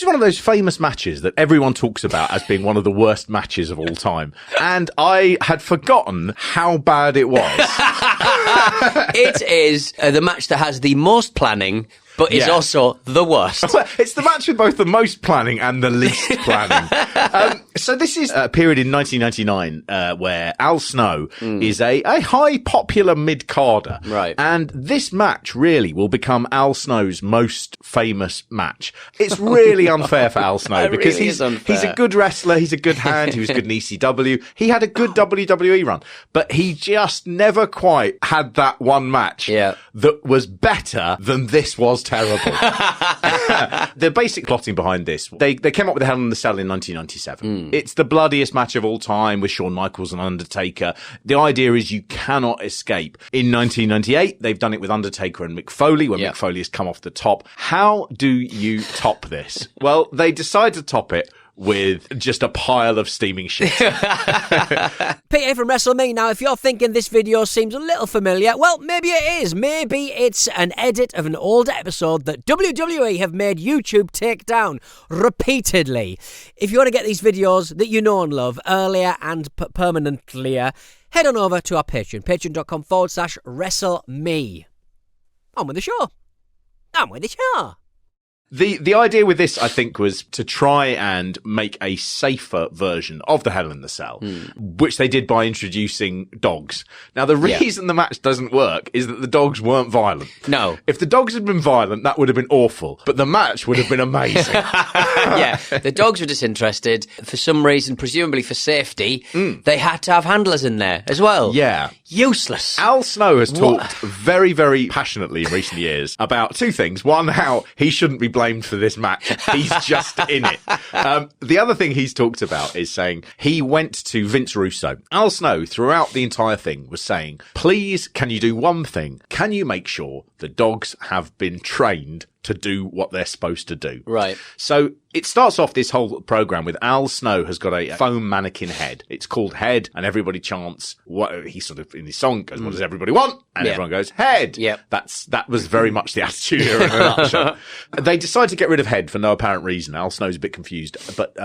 is one of those famous matches that everyone talks about as being one of the worst matches of all time. And I had forgotten how bad it was. It is the match that has the most planning, but is also the worst. It's the match with both the most planning and the least planning. So this is a period in 1999 where Al Snow is a high popular mid-carder. Right. And this match really will become Al Snow's most famous match. It's really unfair for Al Snow because really he's a good wrestler. He's a good hand. He was good in ECW. He had a good WWE run, but he just never quite had that one match that was better than this was terrible. The basic plotting behind this, they came up with the Hell in the Cell in 1997. It's the bloodiest match of all time with Shawn Michaels and Undertaker. The idea is you cannot escape. In 1998, they've done it with Undertaker and Mick Foley, when Mick Foley has come off the top. How do you top this? Well, they decide to top it with just a pile of steaming shit. Pete here from WrestleMania. Now, if you're thinking this video seems a little familiar, well, maybe it is. Maybe it's an edit of an old episode that WWE have made YouTube take down repeatedly. If you want to get these videos that you know and love earlier and permanently, head on over to our Patreon, patreon.com/WrestleMe. On with the show. The idea with this, I think, was to try and make a safer version of the Hell in the Cell, which they did by introducing dogs. Now, the reason the match doesn't work is that the dogs weren't violent. No. If the dogs had been violent, that would have been awful, but the match would have been amazing. The dogs were disinterested. For some reason, presumably for safety, they had to have handlers in there as well. Yeah. Useless. Al Snow has talked very, very passionately in recent years about two things. One, how he shouldn't be blamed for this match. He's just in it. The other thing he's talked about is saying he went to Vince Russo. Al Snow, throughout the entire thing, was saying, please, can you do one thing? Can you make sure the dogs have been trained to do what they're supposed to do? Right. So it starts off this whole program with Al Snow has got a foam mannequin head. It's called Head, and everybody chants what he sort of in his song goes, what does everybody want? And everyone goes, Head. Yep. That was very much the attitude here in a nutshell. They decide to get rid of Head for no apparent reason. Al Snow's a bit confused, but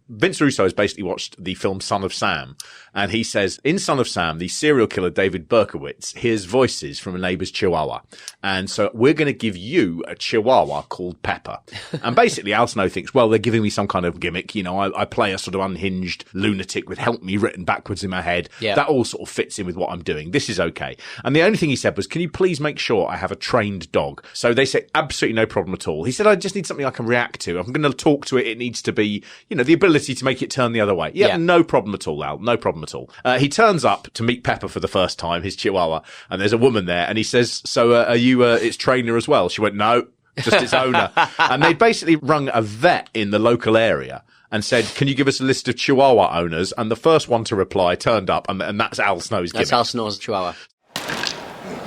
Vince Russo has basically watched the film Son of Sam, and he says in Son of Sam, the serial killer David Berkowitz hears voices from a neighbor's chihuahua, and so we're going to give you a chihuahua called Pepper. And basically Al Snow thinks, well, they're giving me some kind of gimmick. You know, I play a sort of unhinged lunatic with help me written backwards in my head. Yeah. That all sort of fits in with what I'm doing. This is okay. And the only thing he said was, can you please make sure I have a trained dog? So they say, absolutely no problem at all. He said, I just need something I can react to. I'm going to talk to it. It needs to be, you know, the ability to make it turn the other way. Yeah. No problem at all, Al. No problem at all. He turns up to meet Pepper for the first time, his chihuahua, and there's a woman there, and he says, so are you its trainer as well? She went, no. Just its owner. And they basically rung a vet in the local area and said, can you give us a list of Chihuahua owners? And the first one to reply turned up, and that's Al Snow's gimmick. That's Al Snow's Chihuahua.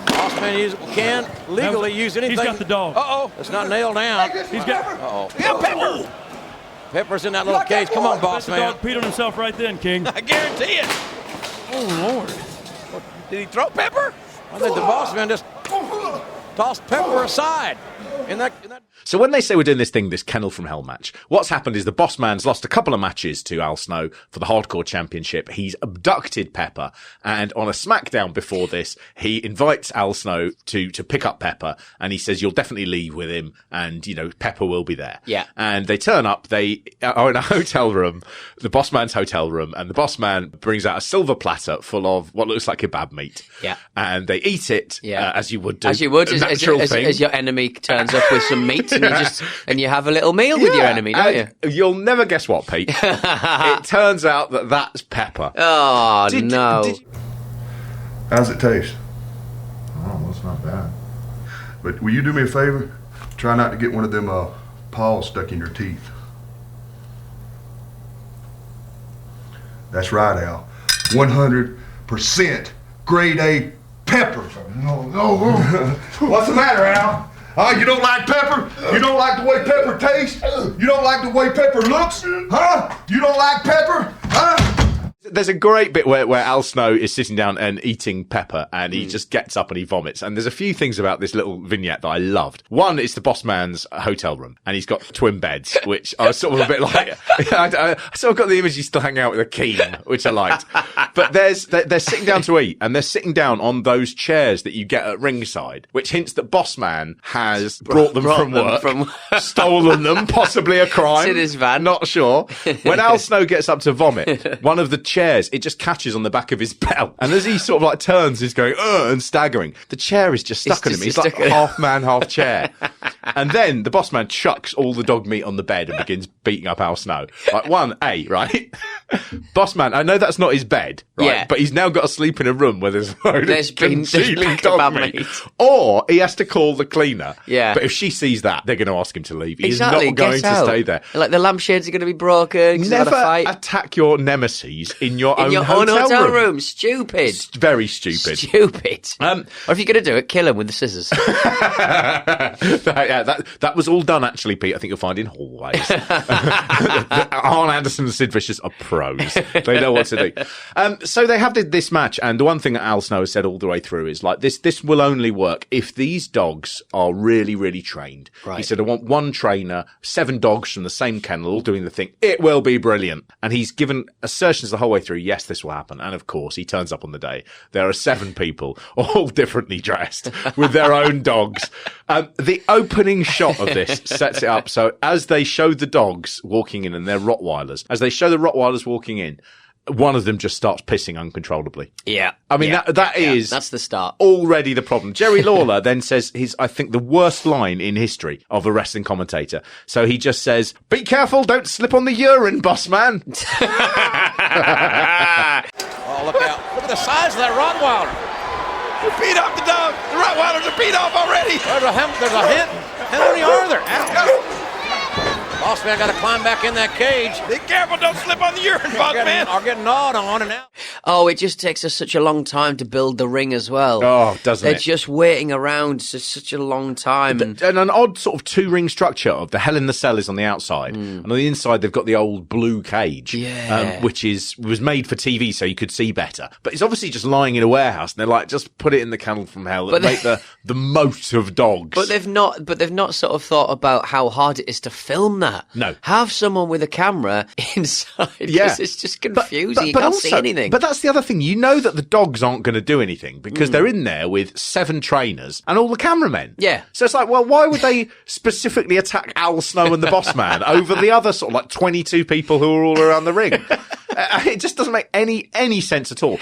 Bossman can legally use anything. He's got the dog. Uh-oh, it's not nailed down. He's got... Uh-oh. Yeah, Pepper! Pepper's in that little cage. Come on, boss The man. dog peed on himself right then, King. I guarantee it. Oh, Lord. Did he throw Pepper? I think the boss man just tossed Pepper aside. In that... So when they say we're doing this Kennel From Hell match, what's happened is the boss man's lost a couple of matches to Al Snow for the Hardcore Championship. He's abducted Pepper, and on a SmackDown before this, he invites Al Snow to pick up Pepper, and he says, you'll definitely leave with him, and, you know, Pepper will be there. Yeah. And they turn up, they are in a hotel room, the boss man's hotel room, and the boss man brings out a silver platter full of what looks like kebab meat. Yeah. And they eat it, as you would do. As you would, as your enemy turns up with some meat, and you have a little meal with your enemy, don't you? You'll never guess what, Pete. It turns out that that's Pepper. Oh, no. How's it taste? Oh, well, it's not bad. But will you do me a favor? Try not to get one of them paws stuck in your teeth. That's right, Al. 100% grade A pepper. No. What's the matter, Al? You don't like pepper? You don't like the way pepper tastes? You don't like the way pepper looks? Huh? You don't like pepper? Huh? There's a great bit where Al Snow is sitting down and eating pepper, and he just gets up and he vomits. And there's a few things about this little vignette that I loved. One is the boss man's hotel room, and he's got twin beds, which I was sort of a bit like, I sort of got the image he's still hanging out with a keen, which I liked. But they're sitting down to eat, and they're sitting down on those chairs that you get at ringside, which hints that boss man has brought them from work, stolen them, possibly a crime. It's in his van. Not sure. When Al Snow gets up to vomit, one of the chairs, it just catches on the back of his belt. And as he sort of like turns, he's going, and staggering. The chair is just stuck on him. He's like half man, half chair. And then the boss man chucks all the dog meat on the bed and begins beating up Al Snow. Like, right? Boss man, I know that's not his bed, right? Yeah. But he's now got to sleep in a room where there's a load of concealing dog dog meat. Or he has to call the cleaner. Yeah. But if she sees that, they're going to ask him to leave. He's Exactly, not going to stay there. Like the lampshades are going to be broken. 'Cause they've had a Never fight. attack your nemesis in your own hotel room. Stupid. Very stupid. Stupid. Or if you're going to do it, kill him with the scissors. that was all done, actually, Pete. I think you'll find in hallways. Arn Anderson and Sid Vicious are pros. They know what to do. So they have this match, and the one thing that Al Snow has said all the way through is like, this will only work if these dogs are really, really trained. Right. He said, I want one trainer, 7 dogs from the same kennel, all doing the thing. It will be brilliant. And he's given assertions the whole way through, yes, this will happen. And of course, he turns up on the day. There are 7 people, all differently dressed, with their own dogs. The opening shot of this sets it up. So as they show the dogs walking in, and they're Rottweilers, as they show the Rottweilers walking in, one of them just starts pissing uncontrollably. Yeah. I mean, that is that's the start. Already the problem. Jerry Lawler then says I think, the worst line in history of a wrestling commentator. So he just says, "Be careful, don't slip on the urine, boss man." Oh, look out. Look at the size of that Rottweiler. You beat off the dog. The Rottweilers are beat off already. There's a hint. How many are there? Boss man got to climb back in that cage. Be careful, don't slip on the urine, boss man. Are getting gnawed on and out. Oh, it just takes us such a long time to build the ring as well. Oh, doesn't They're it? just waiting around for such a long time. And an odd sort of 2-ring structure of the Hell in the Cell is on the outside. And on the inside, they've got the old blue cage, which was made for TV so you could see better. But it's obviously just lying in a warehouse. And they're like, just put it in the Kennel From Hell and make the moat of dogs. But they've not sort of thought about how hard it is to film that. No. Have someone with a camera inside. Yeah. It's just confusing. You can't also see anything. But that's the other thing. You know that the dogs aren't going to do anything because they're in there with 7 trainers and all the cameramen. Yeah. So it's like, well, why would they specifically attack Al Snow and the boss man over the other sort of like 22 people who are all around the ring? It just doesn't make any sense at all.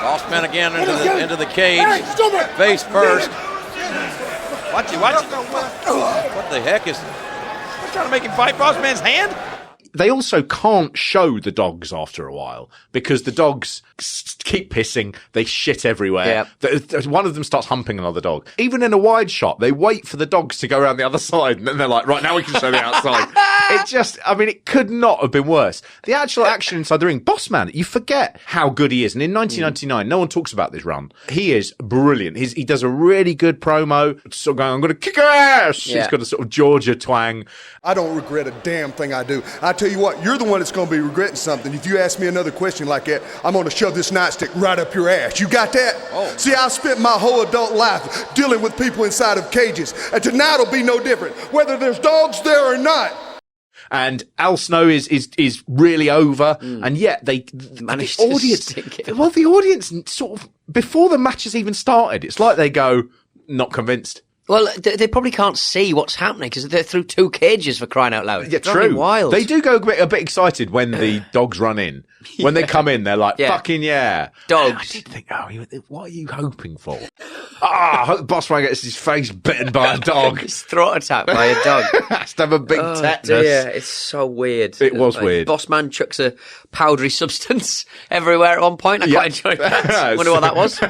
Boss man again into the cage. Face first. Watch it. What the heck is... We're trying to make him fight boss man's hand? They also can't show the dogs after a while because the dogs keep pissing. They shit everywhere. Yeah. One of them starts humping another dog. Even in a wide shot, they wait for the dogs to go around the other side and then they're like, right, now we can show the outside. It could not have been worse. The actual action inside the ring, boss man, you forget how good he is. And in 1999, no one talks about this run. He is brilliant. He does a really good promo. Sort of going, I'm going to kick her ass. Yeah. He's got a sort of Georgia twang. I don't regret a damn thing I do. I tell you what, you're the one that's going to be regretting something. If you ask me another question like that, I'm going to shove this nightstick right up your ass. You got that? Oh. See, I've spent my whole adult life dealing with people inside of cages, and tonight will be no different, whether there's dogs there or not. And Al Snow is really over, and yet the audience. Well, the audience sort of before the match has even started, it's like they go, not convinced. Well, they probably can't see what's happening because they're through 2 cages for crying out loud. Yeah, it's true. Wild. They do go a bit excited when the dogs run in. When they come in, they're like, fucking yeah. Dogs. And I did think, what are you hoping for? I hope Boss Man gets his face bitten by a dog. His throat attacked by a dog. Has to have a big tetanus. Dear. It's so weird. It was weird. Boss Man chucks a powdery substance everywhere at one point. I quite enjoyed that. Wonder what that was.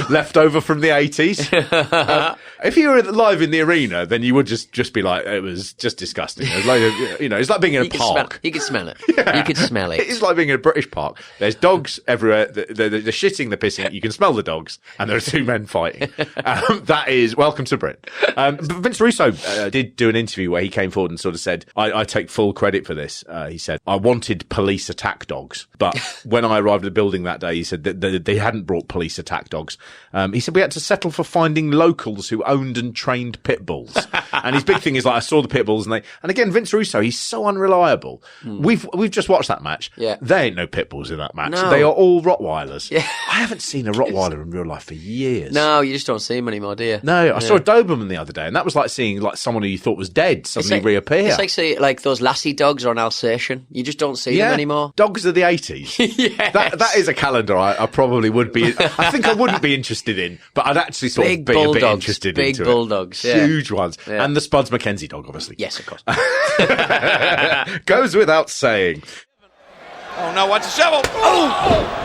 Left over from the 80s. If you were live in the arena, then you would just be like, it was just disgusting. It was like, it's like being in a park. You could smell it. Yeah. You could smell it. It's like being in a British park. There's dogs everywhere. They're shitting, they're pissing. You can smell the dogs. And there are 2 men fighting. fighting. That is welcome to Britain. But Vince Russo did do an interview where he came forward and sort of said, I take full credit for this. He said, I wanted police attack dogs, but when I arrived at the building that day, he said that they hadn't brought police attack dogs. He said we had to settle for finding locals who owned and trained pit bulls. And his big thing is, like, I saw the pit bulls and again, Vince Russo, he's so unreliable. We've just watched that match. Yeah. There ain't no pit bulls in that match. No. They are all Rottweilers. Yeah. I haven't seen a Rottweiler in real life for years. No, you just don't see them anymore, do you? No, I saw a Doberman the other day, and that was like seeing like someone who you thought was dead suddenly reappear. It's like, say, like those lassie dogs or an Alsatian. You just don't see them anymore. Dogs of the 80s. Yes. That is a calendar I probably would be. I think I wouldn't be interested in, but I'd actually sort of be a bit interested into Big bulldogs. it. Huge ones. Yeah. And the Spuds MacKenzie dog, obviously. Yes, of course. Goes without saying. Oh, no, watch the shovel. Oh!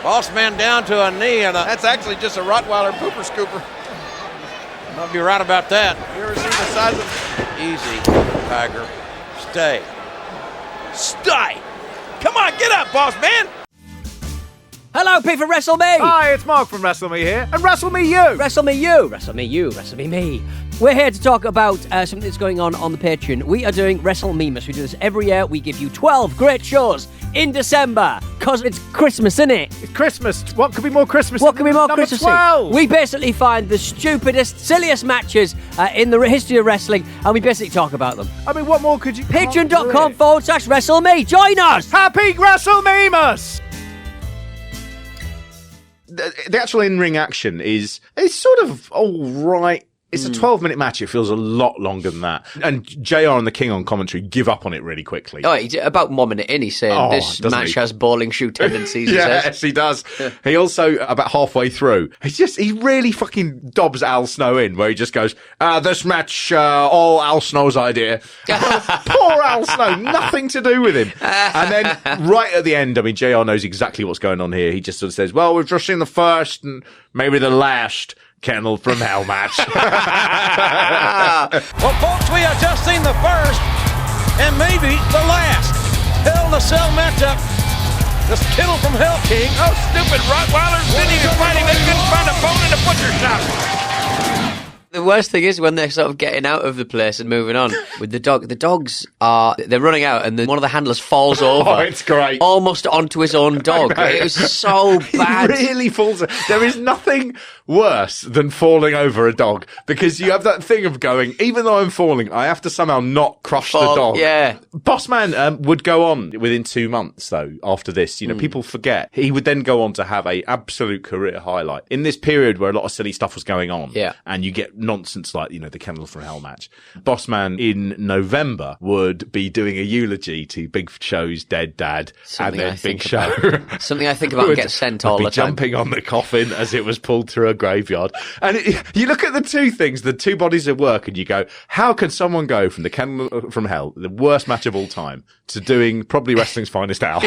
Boss man down to a knee, and that's actually just a Rottweiler pooper scooper. Might be right about that. You ever seen the size of... Easy, Tiger. Stay. Stay! Come on, get up, boss man! Hello, Pete from Wrestle Me! Hi, it's Marc from Wrestle Me here, and Wrestle Me You! Wrestle Me You! Wrestle Me You! Wrestle Me Me! We're here to talk about something that's going on the Patreon. We are doing WrestleMemas. We do this every year. We give you 12 great shows in December, because it's Christmas, isn't it? It's Christmas. What could be more Christmas? What could be more number Christmassy? 12? We basically find the stupidest, silliest matches in the history of wrestling, and we basically talk about them. I mean, what more could you... Patreon.com/WrestleMe. Join us! Happy WrestleMemas! The actual in-ring action is sort of all right. It's a 12-minute match. It feels a lot longer than that. And JR and the King on commentary give up on it really quickly. Oh, about 1 minute in, he's saying this match has bowling shoe tendencies. Yes, he does. Yeah. He also, about halfway through, he really fucking dobs Al Snow in, where he just goes, this match, all Al Snow's idea. Poor Al Snow, nothing to do with him. And then right at the end, I mean, JR knows exactly what's going on here. He just sort of says, well, we've just seen the first and maybe the last Kennel From Hell match. Well, folks, we have just seen the first and maybe the last Hell in a Cell matchup. The Kennel From Hell King. Oh, stupid Rottweilers didn't even fight him. They couldn't find a bone in a butcher shop. The worst thing is when they're sort of getting out of the place and moving on with the dog. The dogs they're running out, and one of the handlers falls over. Oh, it's great. Almost onto his own dog. It was so bad. He really falls. There is nothing worse than falling over a dog, because you have that thing of going, even though I'm falling, I have to somehow not crush the dog. Yeah. Bossman would go on within 2 months, though, after this. You know, people forget. He would then go on to have a absolute career highlight. In this period where a lot of silly stuff was going on, and you get nonsense like, you know, the Kennel From Hell match. Bossman in November would be doing a eulogy to Big Show's dead dad, Something and then Big Show. Something I think about and get sent all the time. Jumping on the coffin as it was pulled through a graveyard. And you look at the two things, the two bodies of work, and you go, how can someone go from the Kennel From Hell, the worst match of all time, to doing probably wrestling's finest hour?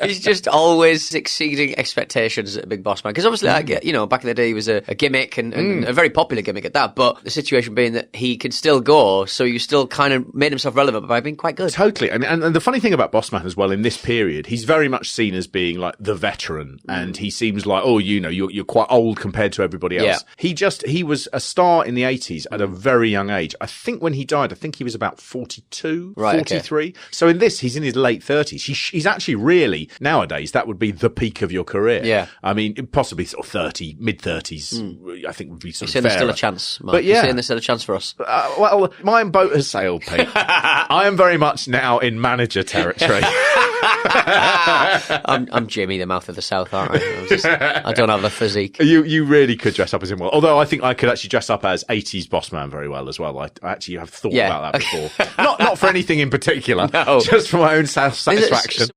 He's just always exceeding expectations at Big Boss Man. Because obviously, like, you know, back in the day, he was a gimmick and a very popular gimmick at that. But the situation being that he could still go, so you still kind of made himself relevant by being quite good. Totally. And the funny thing about Bossman as well, in this period, he's very much seen as being like the veteran, and he seems like, oh, you know, you're quite old compared to everybody else. Yeah. He was a star in the 80s at a very young age. I think when he died, I think he was about 42, 43. Okay. So in this, he's in his late 30s. He's actually really, nowadays, that would be the peak of your career. Yeah. I mean, possibly sort of 30, mid-30s, I think would be sort of fair. There's still a chance, Mark. But yeah. You're saying there's still a chance for us. Well, my boat has sailed, Pete. I am very much now in manager territory. I'm Jimmy, the mouth of the South, aren't I? I don't have the physique. You really could dress up as him well. Although I think I could actually dress up as 80s Bossman very well as well. I actually have thought about that before. Not for anything in particular, just for my own self-satisfaction.